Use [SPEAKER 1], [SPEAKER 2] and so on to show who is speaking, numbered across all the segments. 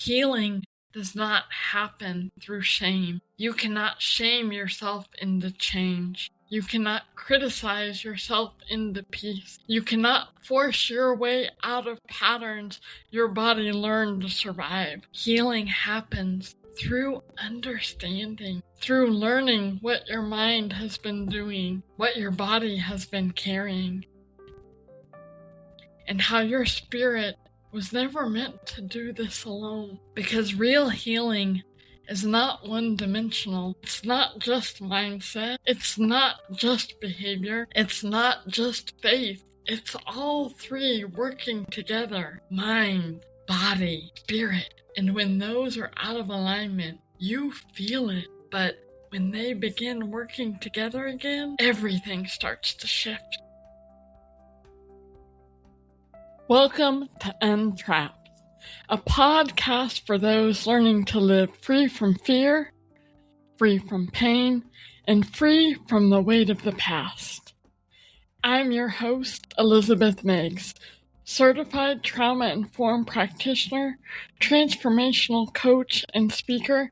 [SPEAKER 1] Healing does not happen through shame. You cannot shame yourself into change. You cannot criticize yourself into peace. You cannot force your way out of patterns your body learned to survive. Healing happens through understanding, through learning what your mind has been doing, what your body has been carrying, and how your spirit was never meant to do this alone. Because real healing is not one-dimensional. It's not just mindset. It's not just behavior. It's not just faith. It's all three working together. Mind, body, spirit. And when those are out of alignment, you feel it. But when they begin working together again, everything starts to shift. Welcome to Untrapped, a podcast for those learning to live free from fear, free from pain, and free from the weight of the past. I'm your host, Elizabeth Meigs, certified trauma-informed practitioner, transformational coach and speaker,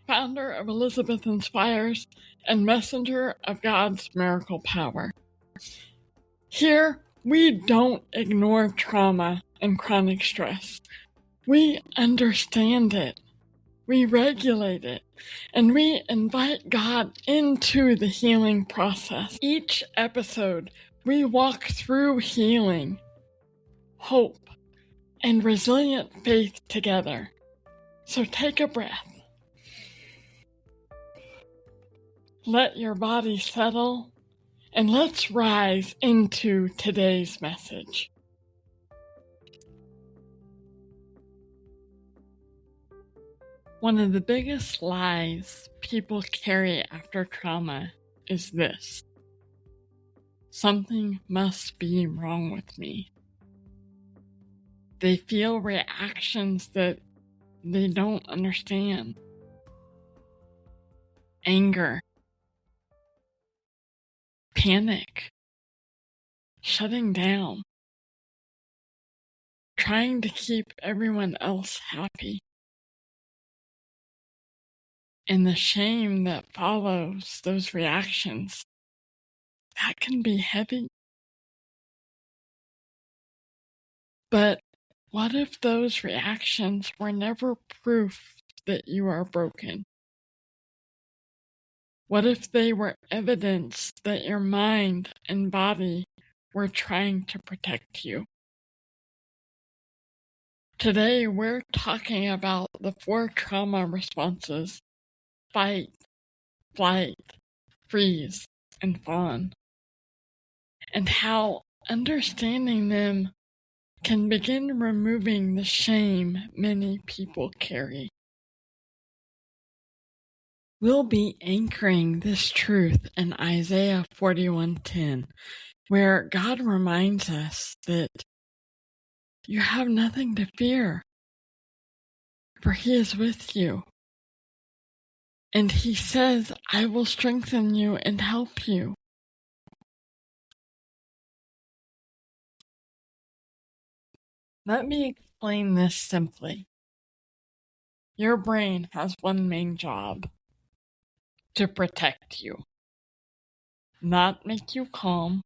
[SPEAKER 1] founder of Elizabeth Inspires, and messenger of God's miracle power. Here, we don't ignore trauma and chronic stress. We understand it. We regulate it. And we invite God into the healing process. Each episode, we walk through healing, hope, and resilient faith together. So take a breath. Let your body settle. And let's rise into today's message. One of the biggest lies people carry after trauma is this: something must be wrong with me. They feel reactions that they don't understand. Anger, panic, shutting down, trying to keep everyone else happy. And the shame that follows those reactions, that can be heavy. But what if those reactions were never proof that you are broken? What if they were evidence that your mind and body were trying to protect you? Today, we're talking about the 4 trauma responses: fight, flight, freeze, and fawn, and how understanding them can begin removing the shame many people carry. We'll be anchoring this truth in Isaiah 41:10, where God reminds us that you have nothing to fear, for He is with you. And He says, I will strengthen you and help you. Let me explain this simply. Your brain has one main job: to protect you. Not make you calm,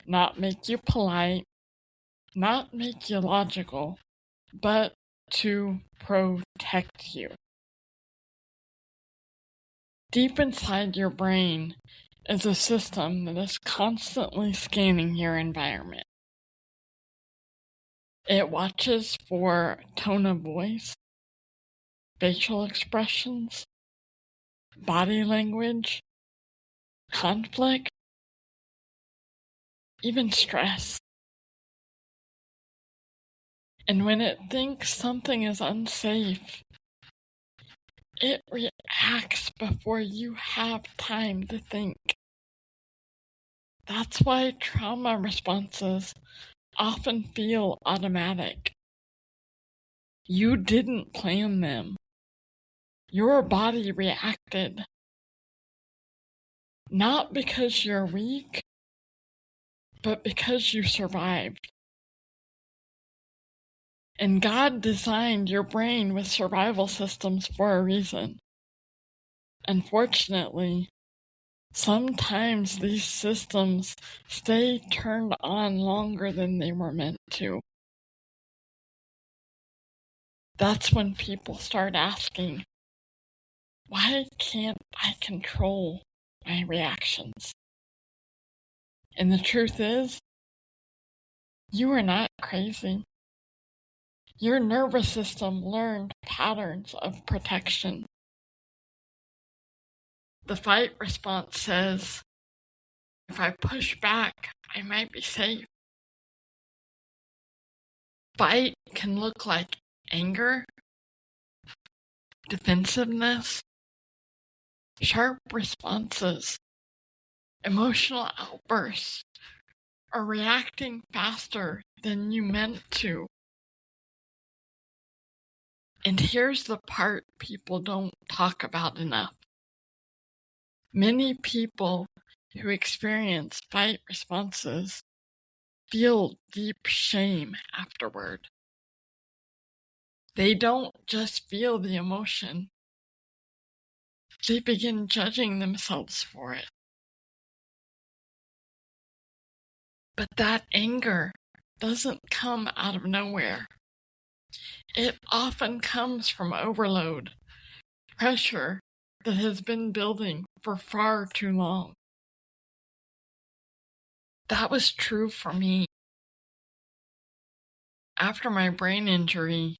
[SPEAKER 1] not make you polite, not make you logical, but to protect you. Deep inside your brain is a system that is constantly scanning your environment. It watches for tone of voice, facial expressions, body language, conflict, even stress. And when it thinks something is unsafe, it reacts before you have time to think. That's why trauma responses often feel automatic. You didn't plan them. Your body reacted. Not because you're weak, but because you survived. And God designed your brain with survival systems for a reason. Unfortunately, sometimes these systems stay turned on longer than they were meant to. That's when people start asking, why can't I control my reactions? And the truth is, you are not crazy. Your nervous system learned patterns of protection. The fight response says, if I push back, I might be safe. Fight can look like anger, defensiveness, sharp responses, emotional outbursts, or reacting faster than you meant to. And here's the part people don't talk about enough. Many people who experience fight responses feel deep shame afterward. They don't just feel the emotion, they begin judging themselves for it. But that anger doesn't come out of nowhere. It often comes from overload, pressure that has been building for far too long. That was true for me. After my brain injury,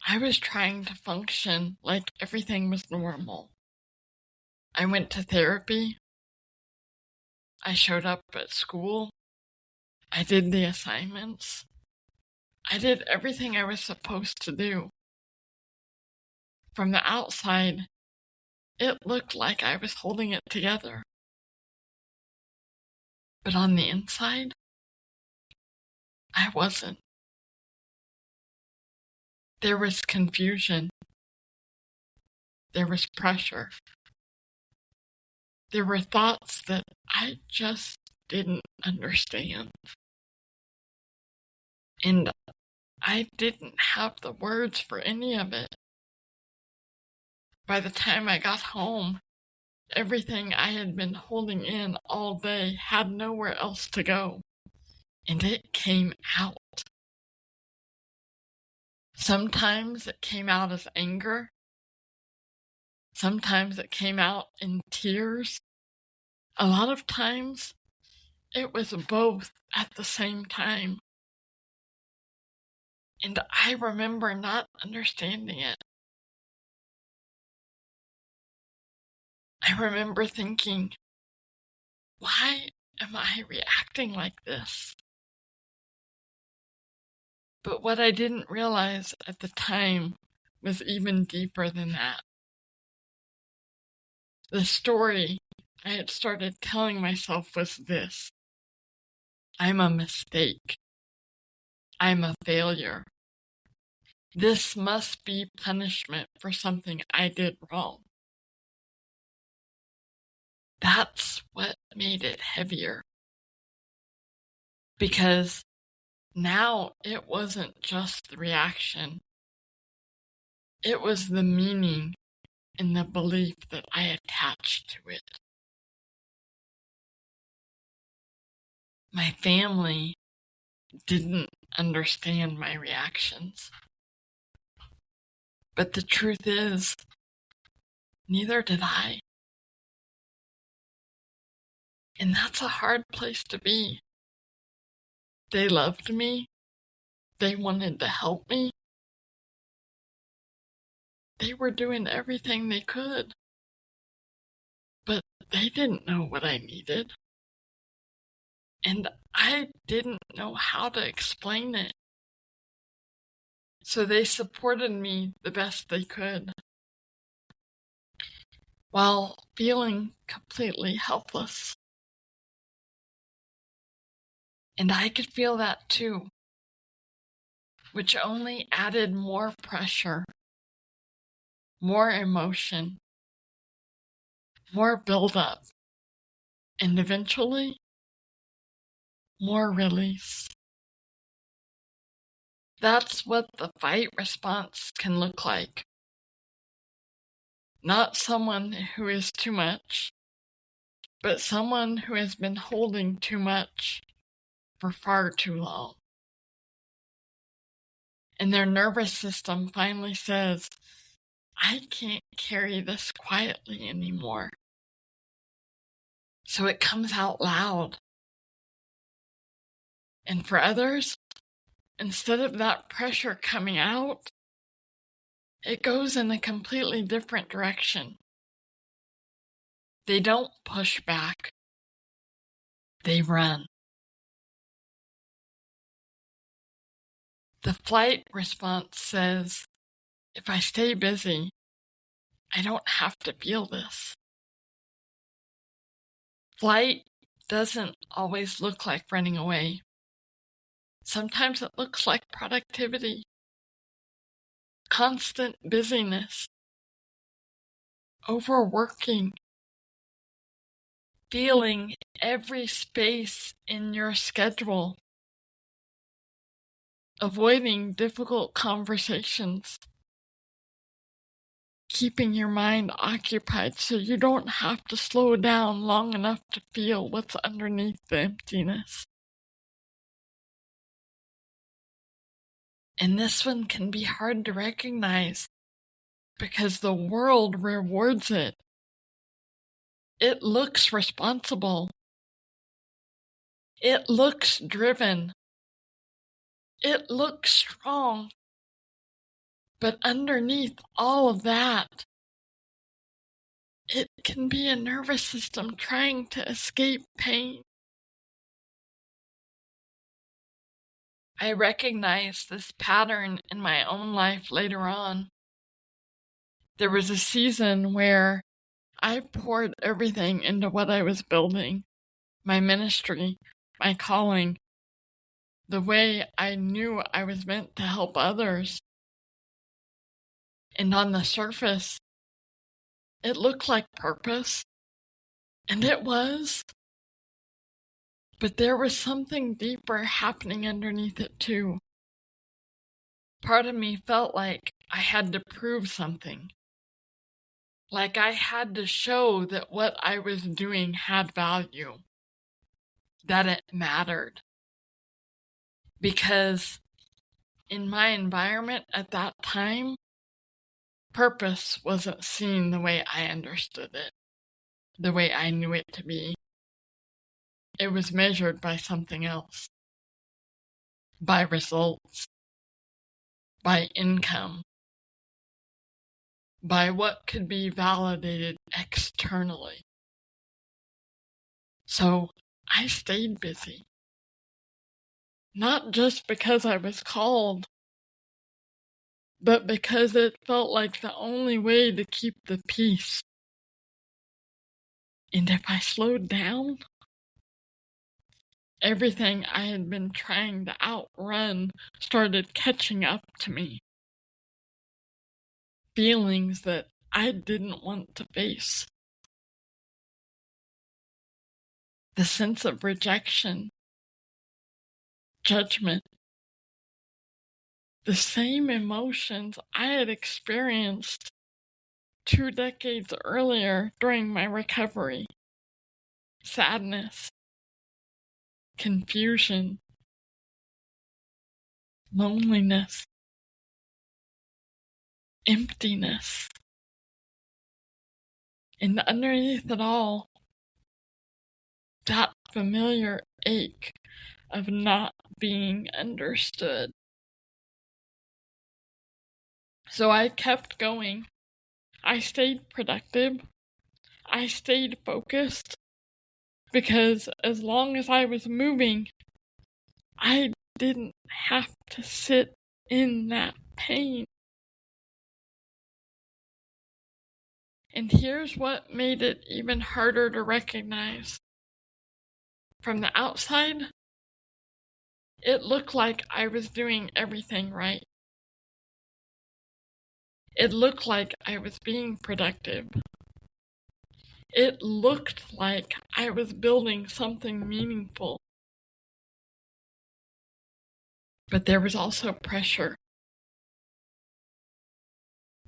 [SPEAKER 1] I was trying to function like everything was normal. I went to therapy. I showed up at school. I did the assignments. I did everything I was supposed to do. From the outside, it looked like I was holding it together. But on the inside, I wasn't. There was confusion. There was pressure. There were thoughts that I just didn't understand. And I didn't have the words for any of it. By the time I got home, everything I had been holding in all day had nowhere else to go. And it came out. Sometimes it came out as anger. Sometimes it came out in tears. A lot of times, it was both at the same time. And I remember not understanding it. I remember thinking, why am I reacting like this? But what I didn't realize at the time was even deeper than that. The story I had started telling myself was this: I'm a mistake. I'm a failure. This must be punishment for something I did wrong. That's what made it heavier. Because now it wasn't just the reaction. It was the meaning and the belief that I attached to it. My family didn't understand my reactions. But the truth is, neither did I. And that's a hard place to be. They loved me. They wanted to help me. They were doing everything they could. But they didn't know what I needed. And I didn't know how to explain it. So they supported me the best they could, while feeling completely helpless. And I could feel that too, which only added more pressure, more emotion, more buildup, and eventually, more release. That's what the fight response can look like. Not someone who is too much, but someone who has been holding too much for far too long. And their nervous system finally says, I can't carry this quietly anymore. So it comes out loud. And for others, instead of that pressure coming out, it goes in a completely different direction. They don't push back. They run. The flight response says, if I stay busy, I don't have to feel this. Flight doesn't always look like running away. Sometimes it looks like productivity, constant busyness, overworking, feeling every space in your schedule, avoiding difficult conversations, keeping your mind occupied so you don't have to slow down long enough to feel what's underneath the emptiness. And this one can be hard to recognize because the world rewards it. It looks responsible. It looks driven. It looks strong. But underneath all of that, it can be a nervous system trying to escape pain. I recognized this pattern in my own life later on. There was a season where I poured everything into what I was building, my ministry, my calling, the way I knew I was meant to help others. And on the surface, it looked like purpose, and it was. But there was something deeper happening underneath it too. Part of me felt like I had to prove something. Like I had to show that what I was doing had value. That it mattered. Because in my environment at that time, purpose wasn't seen the way I understood it, the way I knew it to be. It was measured by something else, by results, by income, by what could be validated externally. So I stayed busy. Not just because I was called, but because it felt like the only way to keep the peace. And if I slowed down, everything I had been trying to outrun started catching up to me. Feelings that I didn't want to face. The sense of rejection, judgment, the same emotions I had experienced 2 decades earlier during my recovery. Sadness, confusion, loneliness, emptiness. And underneath it all, that familiar ache of not being understood. So I kept going. I stayed productive. I stayed focused. Because as long as I was moving, I didn't have to sit in that pain. And here's what made it even harder to recognize. From the outside, it looked like I was doing everything right. It looked like I was being productive. It looked like I was building something meaningful. But there was also pressure,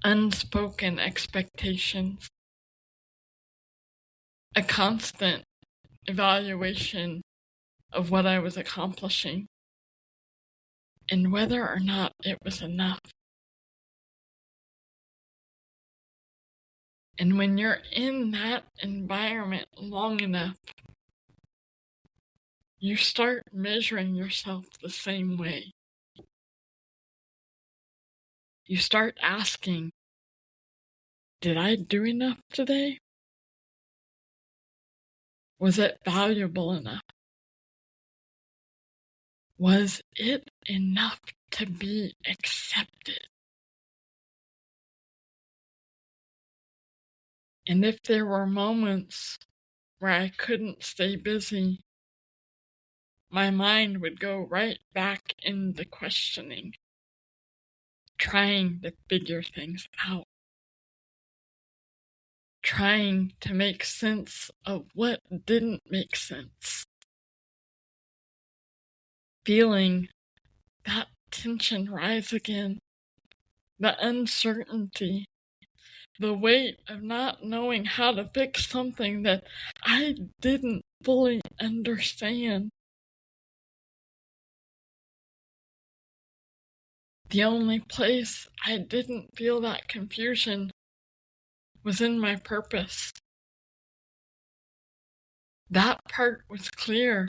[SPEAKER 1] unspoken expectations, a constant evaluation of what I was accomplishing and whether or not it was enough. And when you're in that environment long enough, you start measuring yourself the same way. You start asking, did I do enough today? Was it valuable enough? Was it enough to be accepted? And if there were moments where I couldn't stay busy, my mind would go right back into questioning, trying to figure things out, trying to make sense of what didn't make sense, feeling that tension rise again, the uncertainty, the weight of not knowing how to fix something that I didn't fully understand. The only place I didn't feel that confusion was in my purpose. That part was clear.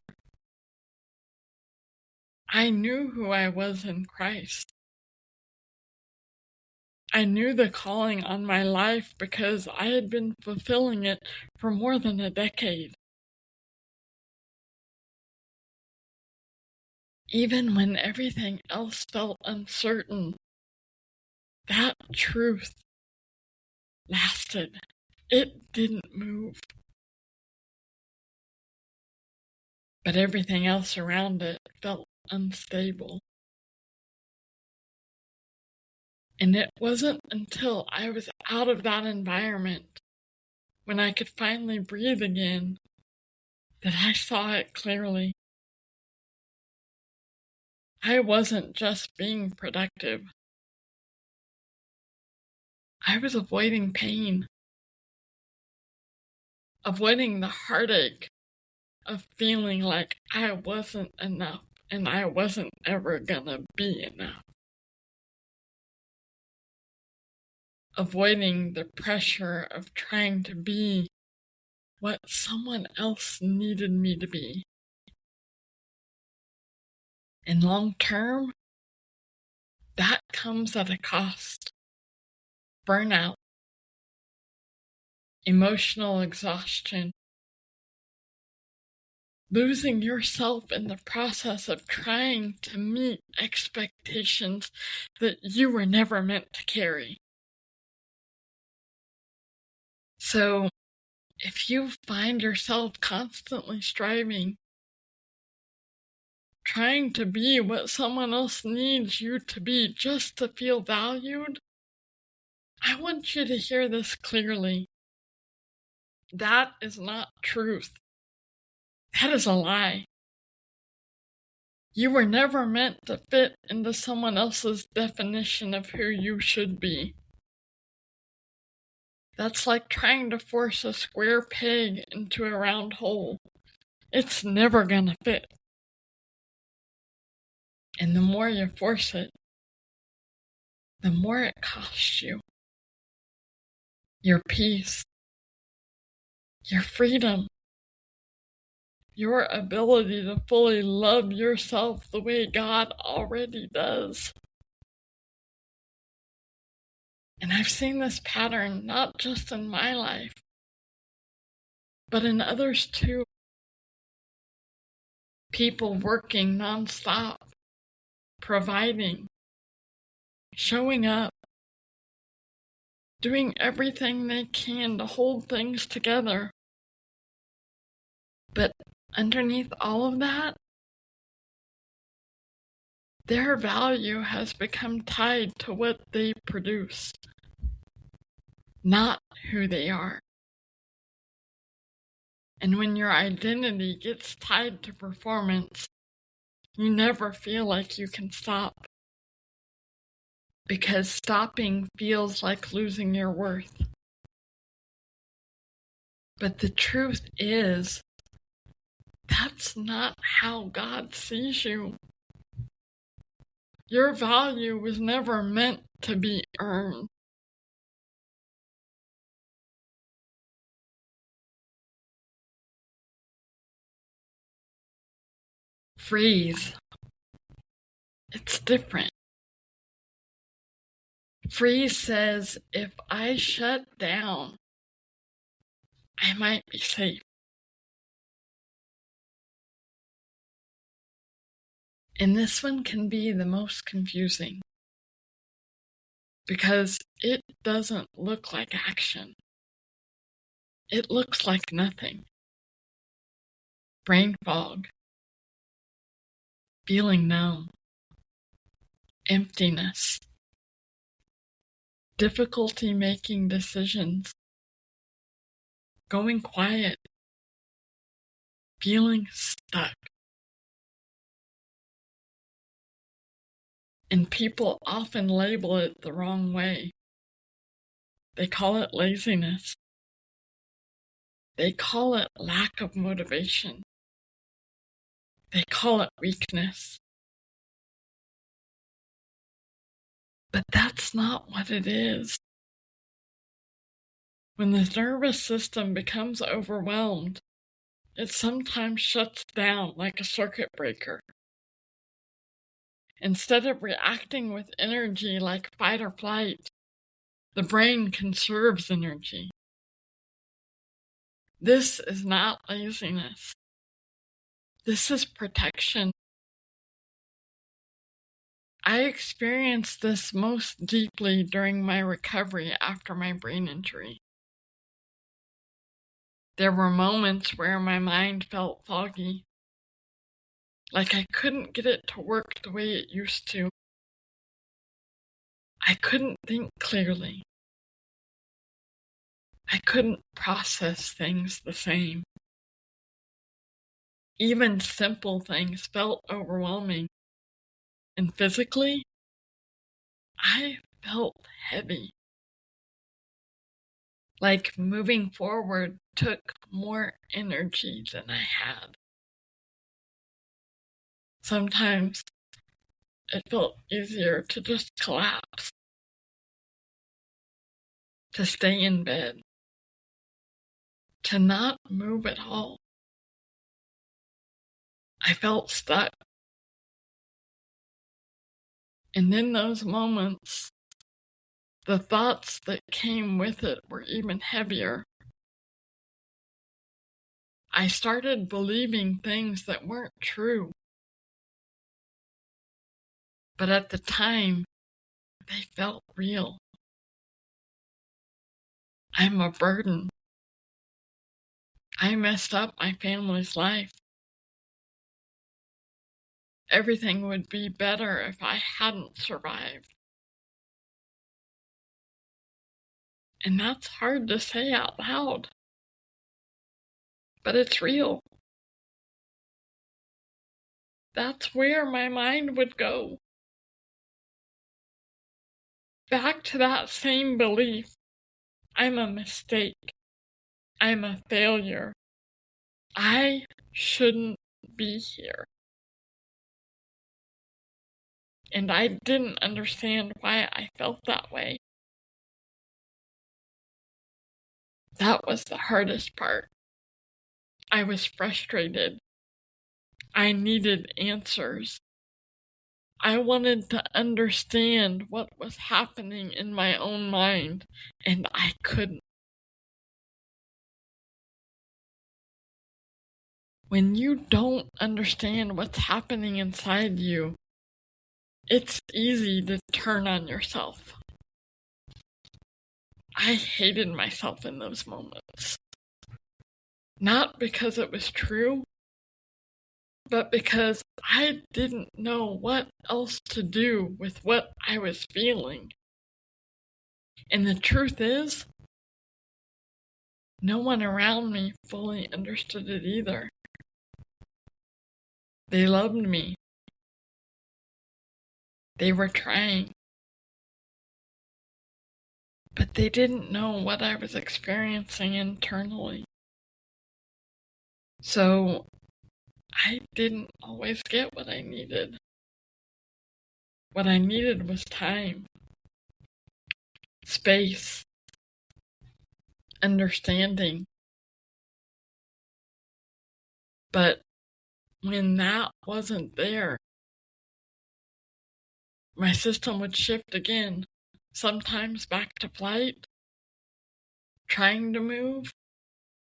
[SPEAKER 1] I knew who I was in Christ. I knew the calling on my life because I had been fulfilling it for more than a decade. Even when everything else felt uncertain, that truth lasted. It didn't move. But everything else around it felt unstable. And it wasn't until I was out of that environment, when I could finally breathe again, that I saw it clearly. I wasn't just being productive. I was avoiding pain, avoiding the heartache of feeling like I wasn't enough and I wasn't ever gonna be enough. Avoiding the pressure of trying to be what someone else needed me to be. And long term, that comes at a cost. Burnout, emotional exhaustion, losing yourself in the process of trying to meet expectations that you were never meant to carry. So, if you find yourself constantly striving, trying to be what someone else needs you to be just to feel valued, I want you to hear this clearly. That is not truth. That is a lie. You were never meant to fit into someone else's definition of who you should be. That's like trying to force a square peg into a round hole. It's never gonna fit. And the more you force it, the more it costs you. Your peace, your freedom, your ability to fully love yourself the way God already does. And I've seen this pattern not just in my life, but in others too. People working nonstop, providing, showing up, doing everything they can to hold things together. But underneath all of that, their value has become tied to what they produce, not who they are. And when your identity gets tied to performance, You never feel like you can stop, because stopping feels like losing your worth. But the truth is, that's not how God sees you. Your value was never meant to be earned. Freeze. It's different. Freeze says, if I shut down, I might be safe. And this one can be the most confusing, because it doesn't look like action. It looks like nothing. Brain fog, feeling numb, emptiness, difficulty making decisions, going quiet, feeling stuck. And people often label it the wrong way. They call it laziness. They call it lack of motivation. They call it weakness. But that's not what it is. When the nervous system becomes overwhelmed, it sometimes shuts down like a circuit breaker. Instead of reacting with energy like fight or flight, the brain conserves energy. This is not laziness. This is protection. I experienced this most deeply during my recovery after my brain injury. There were moments where my mind felt foggy, like I couldn't get it to work the way it used to. I couldn't think clearly. I couldn't process things the same. Even simple things felt overwhelming. And physically, I felt heavy. Like moving forward took more energy than I had. Sometimes it felt easier to just collapse, to stay in bed, to not move at all. I felt stuck. And in those moments, the thoughts that came with it were even heavier. I started believing things that weren't true. But at the time, they felt real. I'm a burden. I messed up my family's life. Everything would be better if I hadn't survived. And that's hard to say out loud. But it's real. That's where my mind would go. Back to that same belief. I'm a mistake. I'm a failure. I shouldn't be here. And I didn't understand why I felt that way. That was the hardest part. I was frustrated. I needed answers. I wanted to understand what was happening in my own mind, and I couldn't. When you don't understand what's happening inside you, it's easy to turn on yourself. I hated myself in those moments. Not because it was true, but because I didn't know what else to do with what I was feeling. And the truth is, no one around me fully understood it either. They loved me. They were trying, but they didn't know what I was experiencing internally. So I didn't always get what I needed. What I needed was time, space, understanding. But when that wasn't there, my system would shift again, sometimes back to flight, trying to move,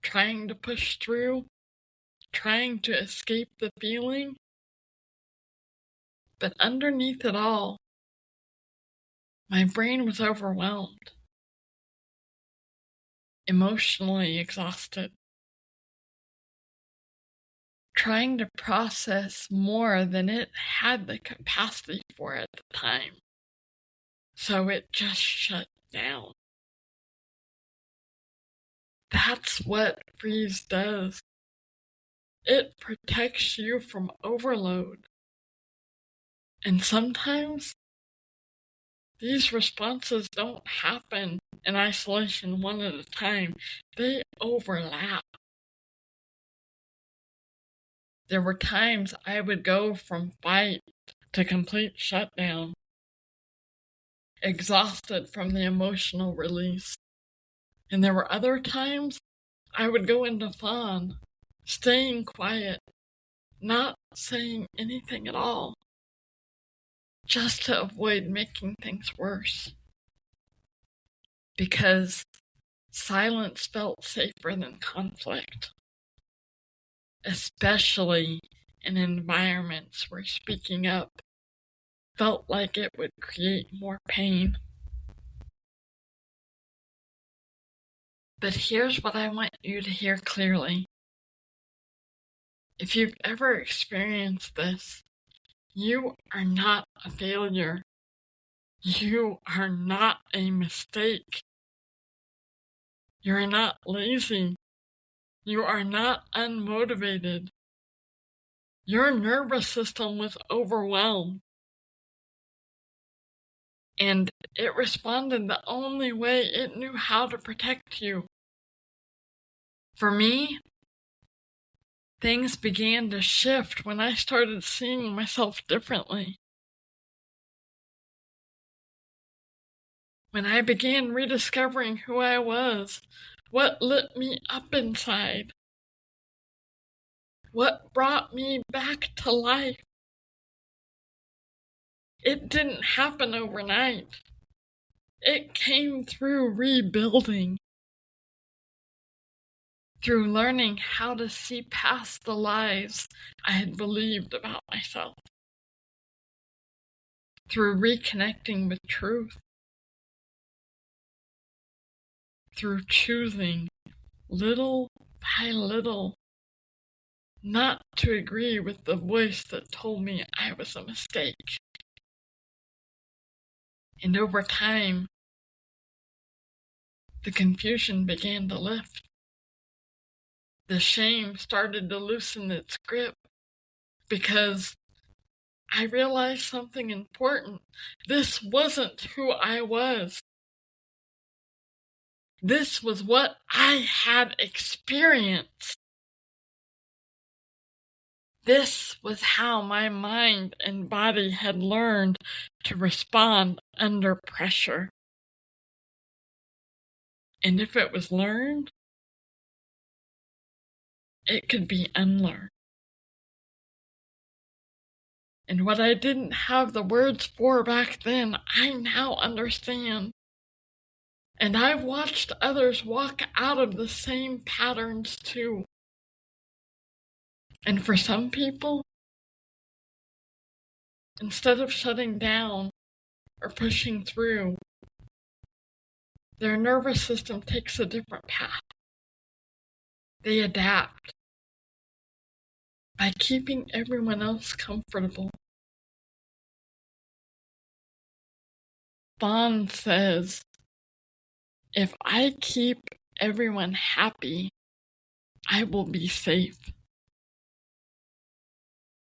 [SPEAKER 1] trying to push through, trying to escape the feeling. But underneath it all, my brain was overwhelmed, emotionally exhausted, trying to process more than it had the capacity for at the time. So it just shut down. That's what freeze does. It protects you from overload. And sometimes these responses don't happen in isolation one at a time. They overlap. There were times I would go from fight to complete shutdown, exhausted from the emotional release. And there were other times I would go into Fawn, staying quiet, not saying anything at all, just to avoid making things worse. Because silence felt safer than conflict, especially in environments where speaking up felt like it would create more pain. But here's what I want you to hear clearly. If you've ever experienced this, you are not a failure. You are not a mistake. You're not lazy. You are not unmotivated. Your nervous system was overwhelmed. And it responded the only way it knew how to protect you. For me, things began to shift when I started seeing myself differently. When I began rediscovering who I was, what lit me up inside, what brought me back to life. It didn't happen overnight. It came through rebuilding, through learning how to see past the lies I had believed about myself, through reconnecting with truth, through choosing, little by little, not to agree with the voice that told me I was a mistake. And over time, the confusion began to lift. The shame started to loosen its grip because I realized something important. This wasn't who I was. This was what I had experienced. This was how my mind and body had learned to respond under pressure. And if it was learned, it could be unlearned. And what I didn't have the words for back then, I now understand. And I've watched others walk out of the same patterns too. And for some people, instead of shutting down or pushing through, their nervous system takes a different path. They adapt by keeping everyone else comfortable. Fawn says, if I keep everyone happy, I will be safe.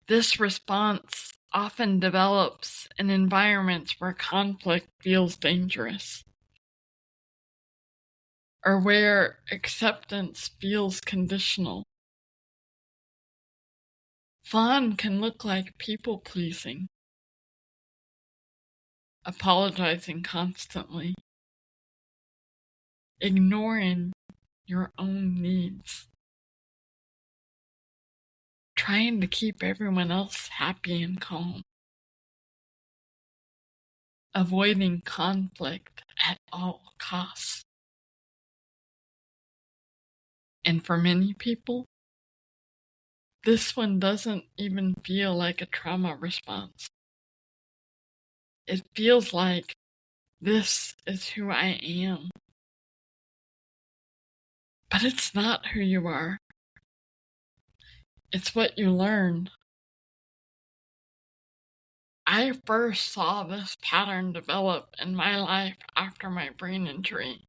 [SPEAKER 1] This response often develops in environments where conflict feels dangerous, or where acceptance feels conditional. Fawn can look like people-pleasing, apologizing constantly, ignoring your own needs, trying to keep everyone else happy and calm, avoiding conflict at all costs. And for many people, this one doesn't even feel like a trauma response. It feels like this is who I am. But it's not who you are. It's what you learned. I first saw this pattern develop in my life after my brain injury.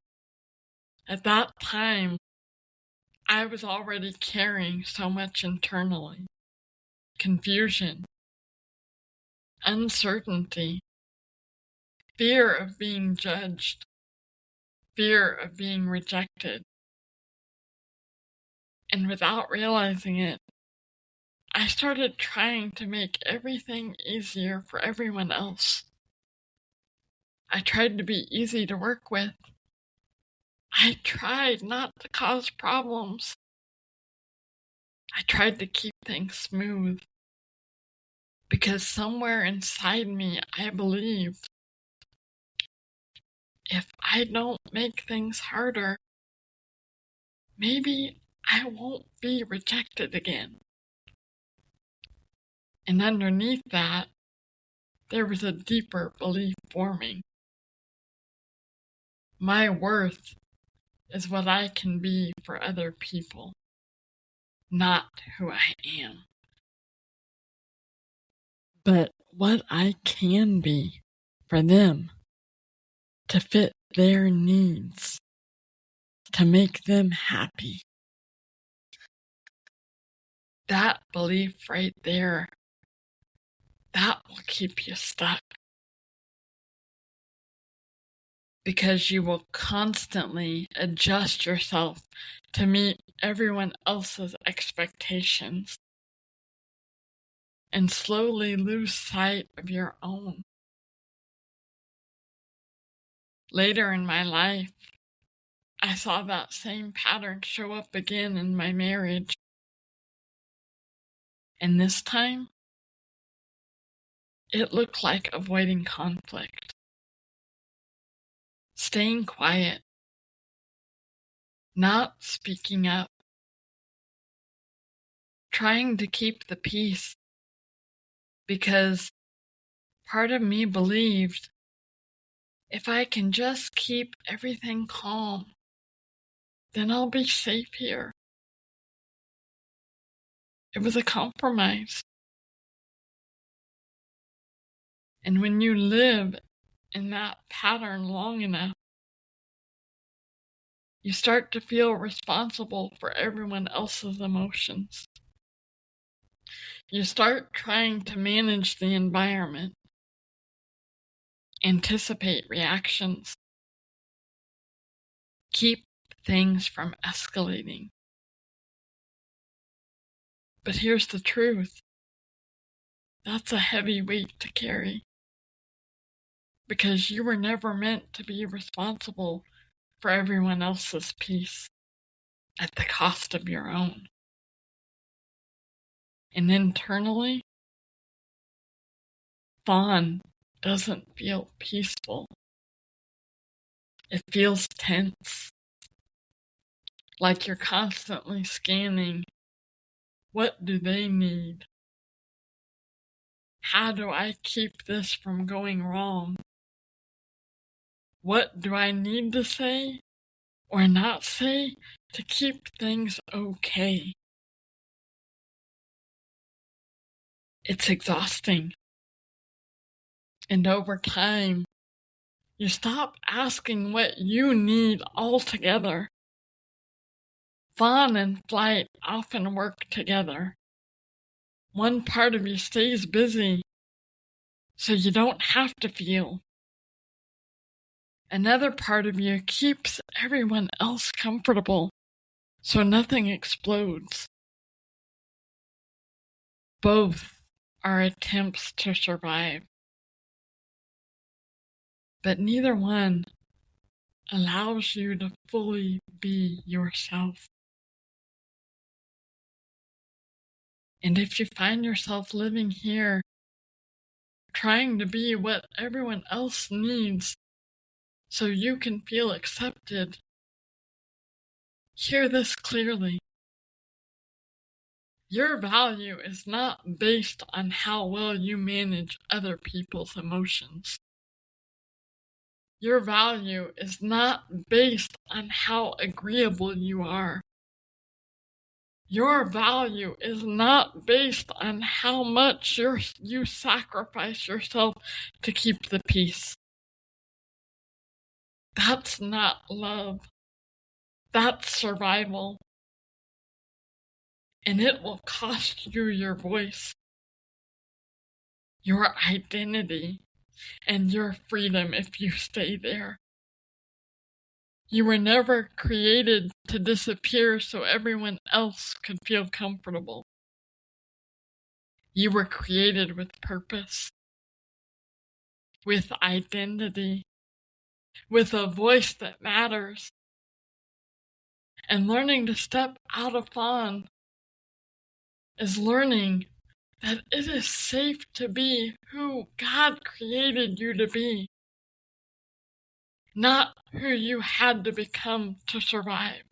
[SPEAKER 1] At that time, I was already carrying so much internally. Confusion, uncertainty, fear of being judged, fear of being rejected. And without realizing it, I started trying to make everything easier for everyone else. I tried to be easy to work with. I tried not to cause problems. I tried to keep things smooth. Because somewhere inside me, I believed if I don't make things harder, maybe I won't be rejected again. And underneath that, there was a deeper belief forming. My worth is what I can be for other people, not who I am. But what I can be for them, to fit their needs, to make them happy. That belief right there, that will keep you stuck. Because you will constantly adjust yourself to meet everyone else's expectations and slowly lose sight of your own. Later in my life, I saw that same pattern show up again in my marriage. And this time, it looked like avoiding conflict, staying quiet, not speaking up, trying to keep the peace, because part of me believed if I can just keep everything calm, then I'll be safe here. It was a compromise. And when you live in that pattern long enough, you start to feel responsible for everyone else's emotions. You start trying to manage the environment, anticipate reactions, keep things from escalating. But here's the truth. That's a heavy weight to carry. Because you were never meant to be responsible for everyone else's peace at the cost of your own. And internally, Fawn doesn't feel peaceful. It feels tense, like you're constantly scanning, what do they need? How do I keep this from going wrong? What do I need to say or not say to keep things okay? It's exhausting. And over time, you stop asking what you need altogether. Fawn and flight often work together. One part of you stays busy so you don't have to feel. Another part of you keeps everyone else comfortable so nothing explodes. Both are attempts to survive, but neither one allows you to fully be yourself. And if you find yourself living here, trying to be what everyone else needs so you can feel accepted, hear this clearly. Your value is not based on how well you manage other people's emotions. Your value is not based on how agreeable you are. Your value is not based on how much you sacrifice yourself to keep the peace. That's not love. That's survival. And it will cost you your voice, your identity, and your freedom if you stay there. You were never created to disappear so everyone else could feel comfortable. You were created with purpose, with identity, with a voice that matters. And learning to step out of Fawn is learning that it is safe to be who God created you to be, not who you had to become to survive.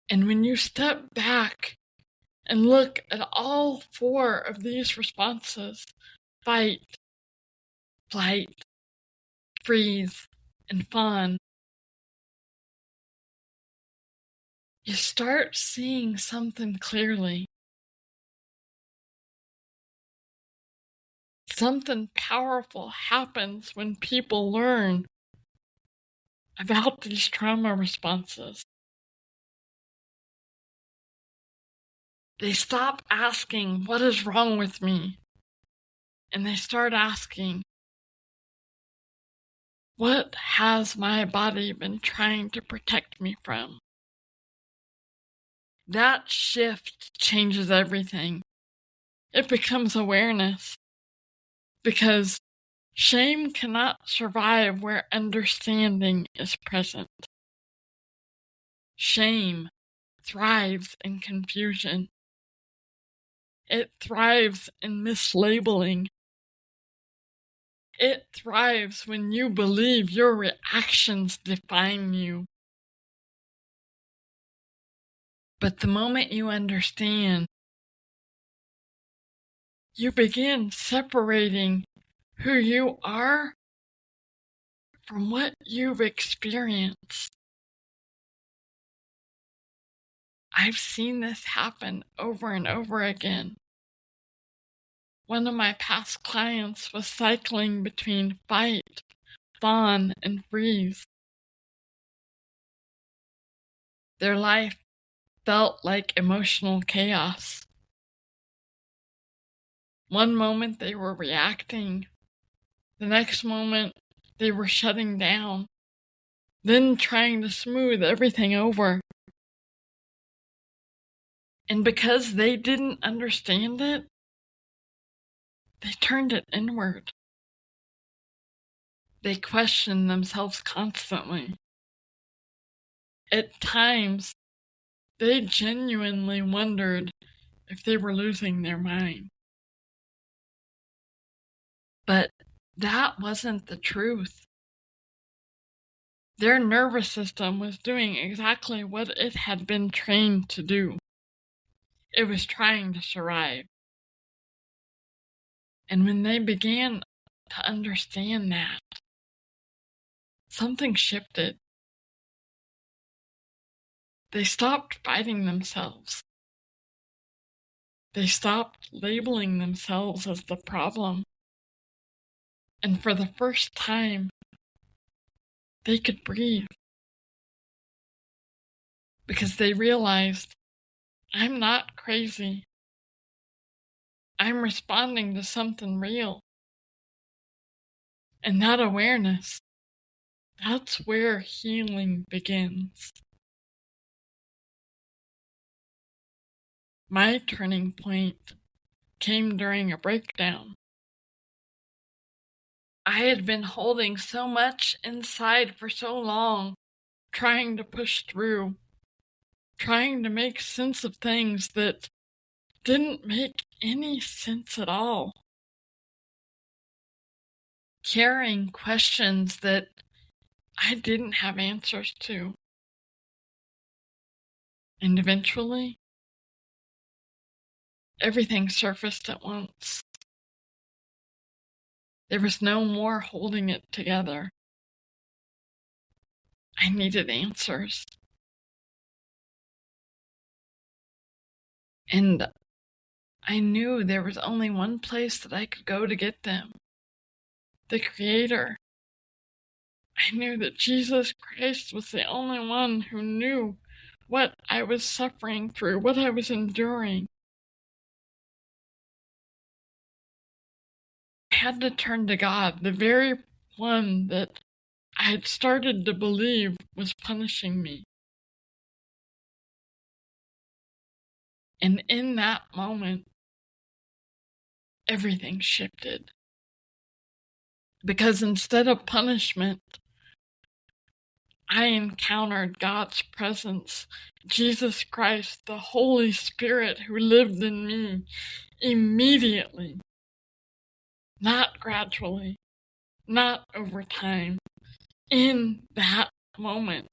[SPEAKER 1] And when you step back and look at all four of these responses, fight, flight, freeze, and fawn, you start seeing something clearly. Something powerful happens when people learn about these trauma responses. They stop asking, what is wrong with me? And they start asking, what has my body been trying to protect me from? That shift changes everything. It becomes awareness. Because shame cannot survive where understanding is present. Shame thrives in confusion. It thrives in mislabeling. It thrives when you believe your reactions define you. But the moment you understand, you begin separating who you are from what you've experienced. I've seen this happen over and over again. One of my past clients was cycling between fight, fawn, and freeze. Their life felt like emotional chaos. One moment they were reacting. The next moment they were shutting down. Then trying to smooth everything over. And because they didn't understand it, they turned it inward. They questioned themselves constantly. At times, they genuinely wondered if they were losing their mind. But that wasn't the truth. Their nervous system was doing exactly what it had been trained to do. It was trying to survive. And when they began to understand that, something shifted. They stopped fighting themselves. They stopped labeling themselves as the problem. And for the first time, they could breathe. Because they realized, I'm not crazy. I'm responding to something real. And that awareness, that's where healing begins. My turning point came during a breakdown. I had been holding so much inside for so long, trying to push through, trying to make sense of things that didn't make any sense at all. Carrying questions that I didn't have answers to. And eventually, everything surfaced at once. There was no more holding it together. I needed answers. And I knew there was only one place that I could go to get them. The Creator. I knew that Jesus Christ was the only one who knew what I was suffering through, what I was enduring. I had to turn to God, the very one that I had started to believe was punishing me. And in that moment, everything shifted. Because instead of punishment, I encountered God's presence, Jesus Christ, the Holy Spirit who lived in me immediately. Not gradually, not over time. In that moment,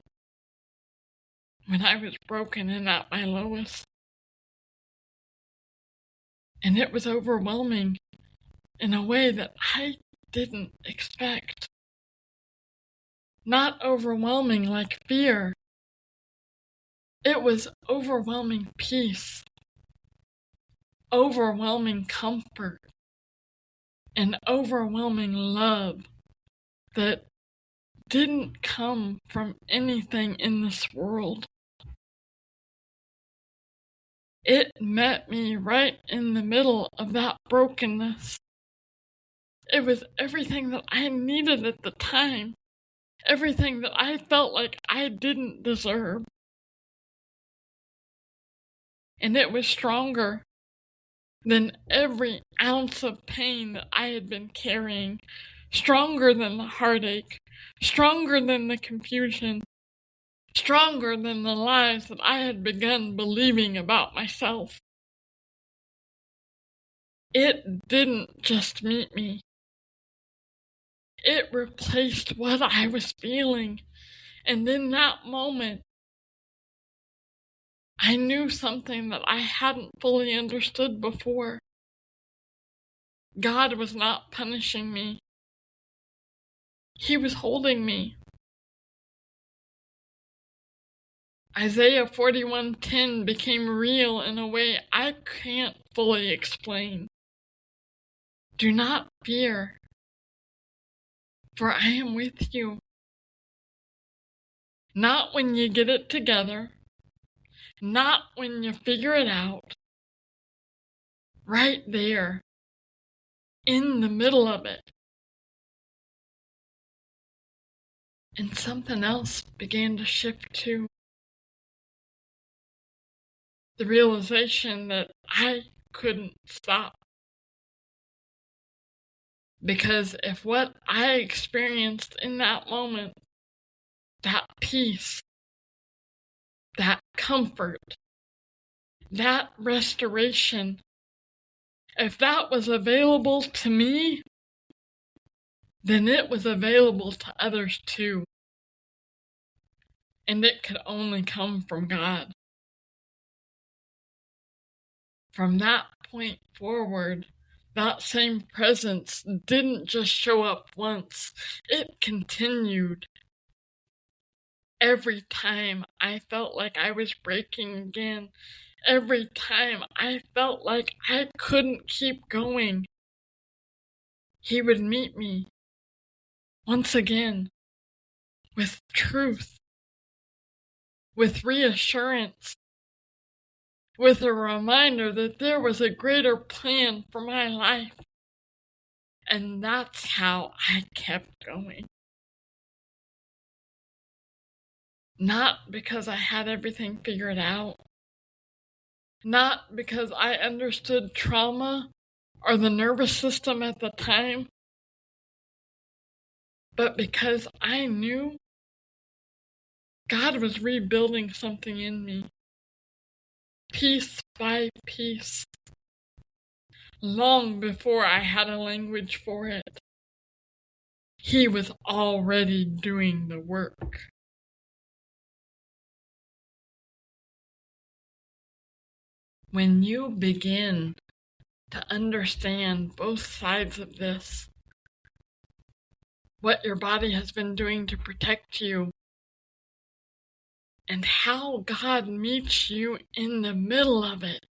[SPEAKER 1] when I was broken and at my lowest. And it was overwhelming in a way that I didn't expect. Not overwhelming like fear. It was overwhelming peace, overwhelming comfort, and overwhelming love that didn't come from anything in this world. It met me right in the middle of that brokenness. It was everything that I needed at the time, everything that I felt like I didn't deserve. And it was stronger than every ounce of pain that I had been carrying, stronger than the heartache, stronger than the confusion, stronger than the lies that I had begun believing about myself. It didn't just meet me. It replaced what I was feeling. And in that moment, I knew something that I hadn't fully understood before. God was not punishing me. He was holding me. Isaiah 41:10 became real in a way I can't fully explain. Do not fear, for I am with you. Not when you get it together, not when you figure it out. Right there, in the middle of it. And something else began to shift too. The realization that I couldn't stop. Because if what I experienced in that moment, that peace, that comfort, that restoration, if that was available to me, then it was available to others too. And it could only come from God. From that point forward, that same presence didn't just show up once, it continued. Every time I felt like I was breaking again, every time I felt like I couldn't keep going, He would meet me once again with truth, with reassurance, with a reminder that there was a greater plan for my life. And that's how I kept going. Not because I had everything figured out. Not because I understood trauma or the nervous system at the time, but because I knew God was rebuilding something in me, piece by piece, long before I had a language for it. He was already doing the work. When you begin to understand both sides of this, what your body has been doing to protect you, and how God meets you in the middle of it,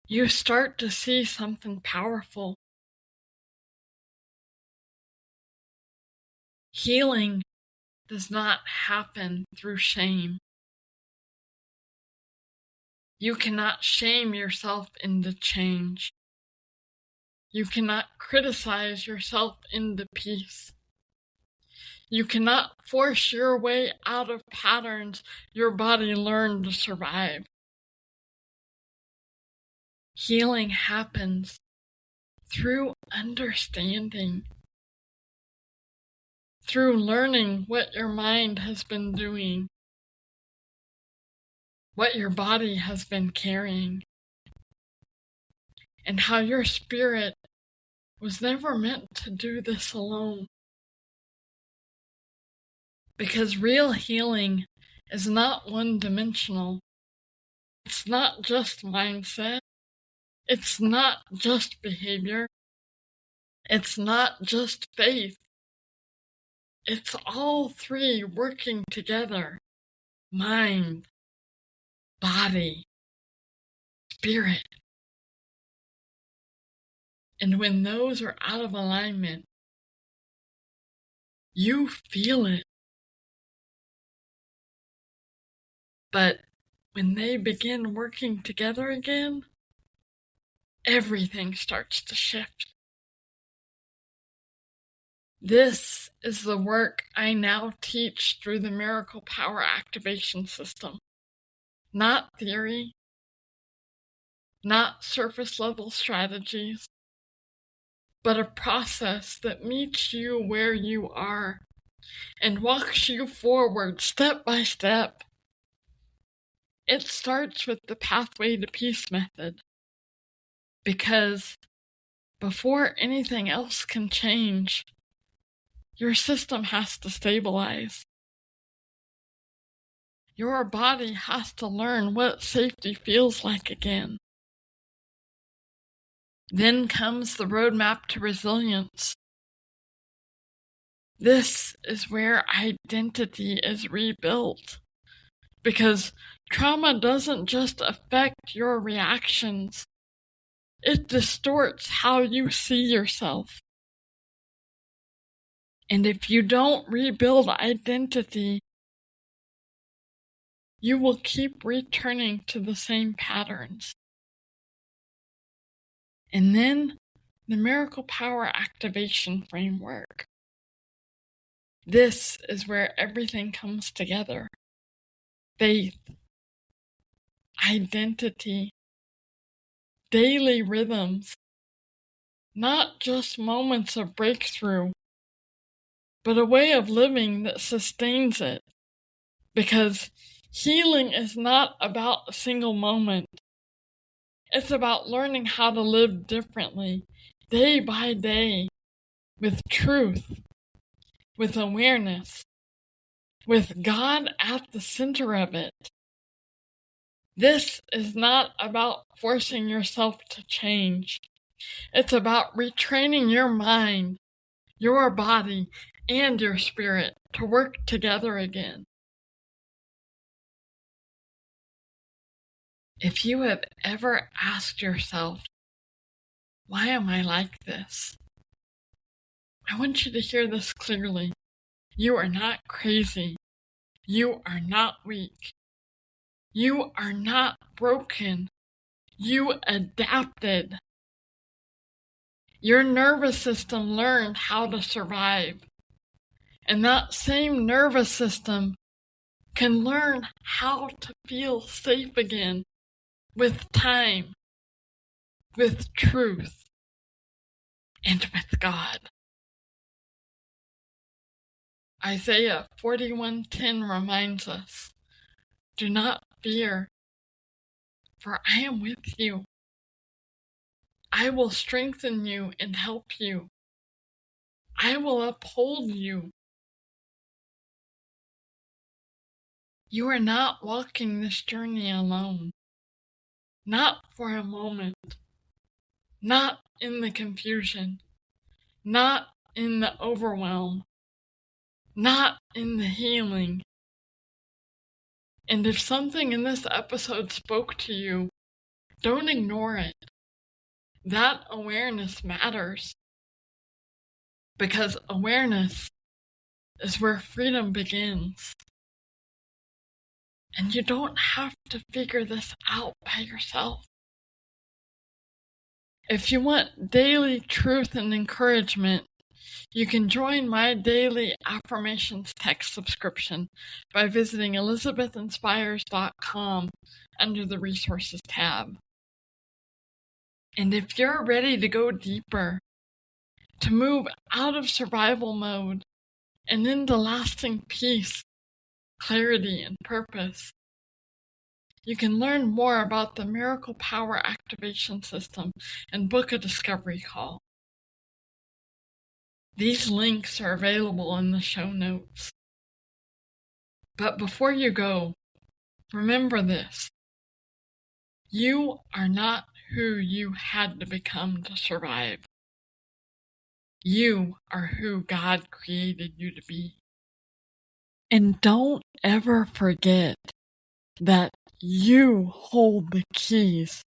[SPEAKER 1] you start to see something powerful. Healing does not happen through shame. You cannot shame yourself into change. You cannot criticize yourself into peace. You cannot force your way out of patterns your body learned to survive. Healing happens through understanding, through learning what your mind has been doing, what your body has been carrying, and how your spirit was never meant to do this alone. Because real healing is not one-dimensional. It's not just mindset. It's not just behavior. It's not just faith. It's all three working together. Mind, body, spirit. And when those are out of alignment, you feel it. But when they begin working together again, everything starts to shift. This is the work I now teach through the Miracle Power Activation System. Not theory, not surface level strategies, but a process that meets you where you are and walks you forward step by step. It starts with the Pathway to Peace method, because before anything else can change, your system has to stabilize. Your body has to learn what safety feels like again. Then comes the roadmap to resilience. This is where identity is rebuilt, because trauma doesn't just affect your reactions, it distorts how you see yourself. And if you don't rebuild identity, you will keep returning to the same patterns. And then the Miracle Power Activation Framework. This is where everything comes together. Faith, identity, daily rhythms, not just moments of breakthrough, but a way of living that sustains it. Because healing is not about a single moment. It's about learning how to live differently, day by day, with truth, with awareness, with God at the center of it. This is not about forcing yourself to change. It's about retraining your mind, your body, and your spirit to work together again. If you have ever asked yourself, why am I like this? I want you to hear this clearly. You are not crazy. You are not weak. You are not broken. You adapted. Your nervous system learned how to survive. And that same nervous system can learn how to feel safe again with time, with truth, and with God. Isaiah 41:10 reminds us, "Do not fear, for I am with you. I will strengthen you and help you. I will uphold you." You are not walking this journey alone. Not for a moment. Not in the confusion. Not in the overwhelm. Not in the healing. And if something in this episode spoke to you, don't ignore it. That awareness matters. Because awareness is where freedom begins. And you don't have to figure this out by yourself. If you want daily truth and encouragement, you can join my daily affirmations text subscription by visiting elizabethinspires.com under the resources tab. And if you're ready to go deeper, to move out of survival mode and into lasting peace, clarity, and purpose, you can learn more about the Miracle Power Activation System and book a discovery call. These links are available in the show notes. But before you go, remember this. You are not who you had to become to survive. You are who God created you to be. And don't ever forget that you hold the keys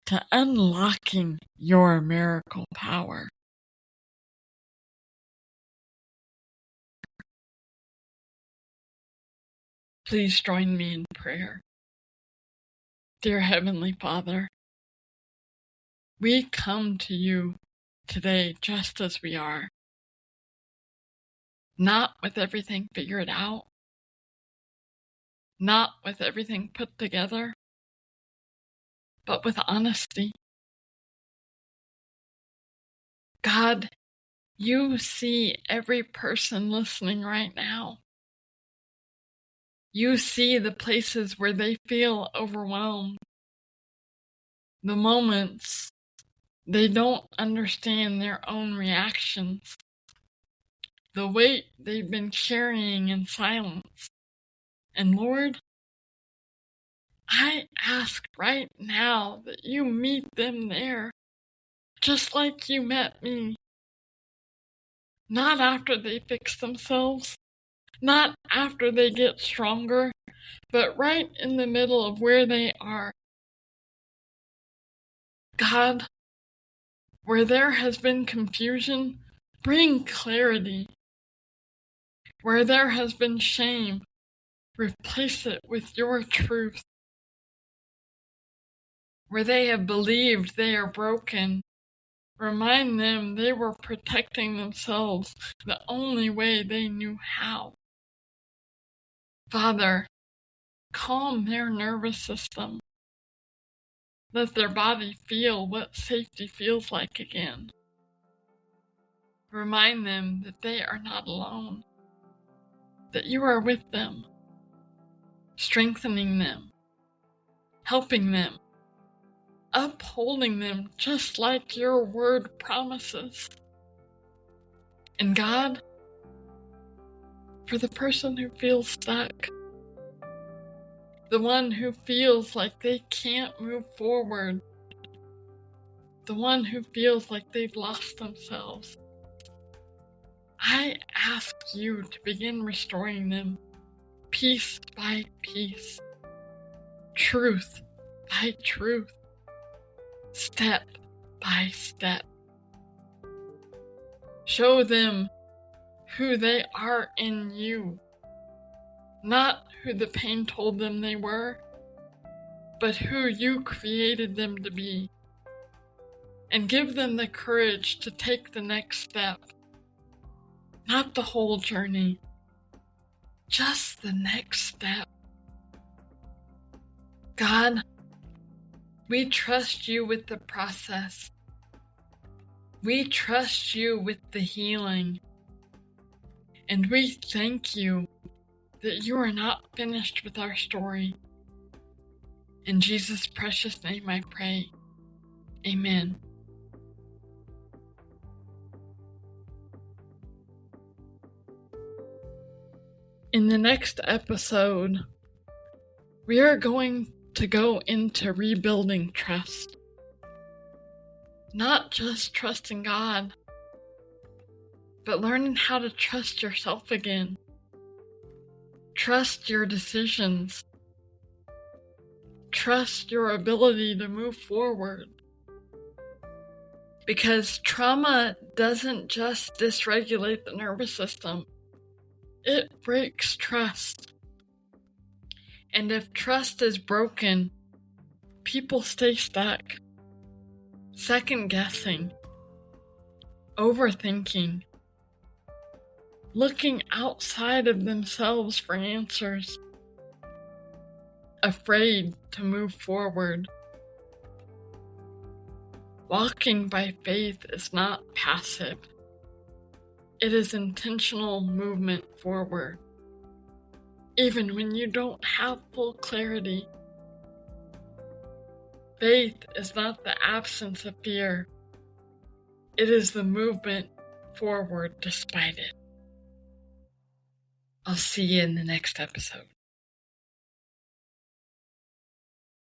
[SPEAKER 1] to unlocking your miracle power. Please join me in prayer. Dear Heavenly Father, we come to you today just as we are. Not with everything figured out. Not with everything put together. But with honesty. God, you see every person listening right now. You see the places where they feel overwhelmed. The moments they don't understand their own reactions. The weight they've been carrying in silence. And Lord, I ask right now that you meet them there, just like you met me. Not after they fix themselves, not after they get stronger, but right in the middle of where they are. God, where there has been confusion, bring clarity. Where there has been shame, replace it with your truth. Where they have believed they are broken, remind them they were protecting themselves the only way they knew how. Father, calm their nervous system. Let their body feel what safety feels like again. Remind them that they are not alone, that you are with them, strengthening them, helping them, upholding them just like your word promises. And God, for the person who feels stuck, the one who feels like they can't move forward, the one who feels like they've lost themselves, I ask you to begin restoring them piece by piece, truth by truth, step by step. Show them who they are in you, not who the pain told them they were, but who you created them to be. And give them the courage to take the next step. Not the whole journey, just the next step. God, we trust you with the process. We trust you with the healing. And we thank you that you are not finished with our story. In Jesus' precious name I pray. Amen. In the next episode, we are going to go into rebuilding trust. Not just trusting God, but learning how to trust yourself again. Trust your decisions. Trust your ability to move forward. Because trauma doesn't just dysregulate the nervous system. It breaks trust. And if trust is broken, people stay stuck, second-guessing, overthinking, looking outside of themselves for answers, afraid to move forward. Walking by faith is not passive. It is intentional movement forward, even when you don't have full clarity. Faith is not the absence of fear. It is the movement forward despite it. I'll see you in the next episode.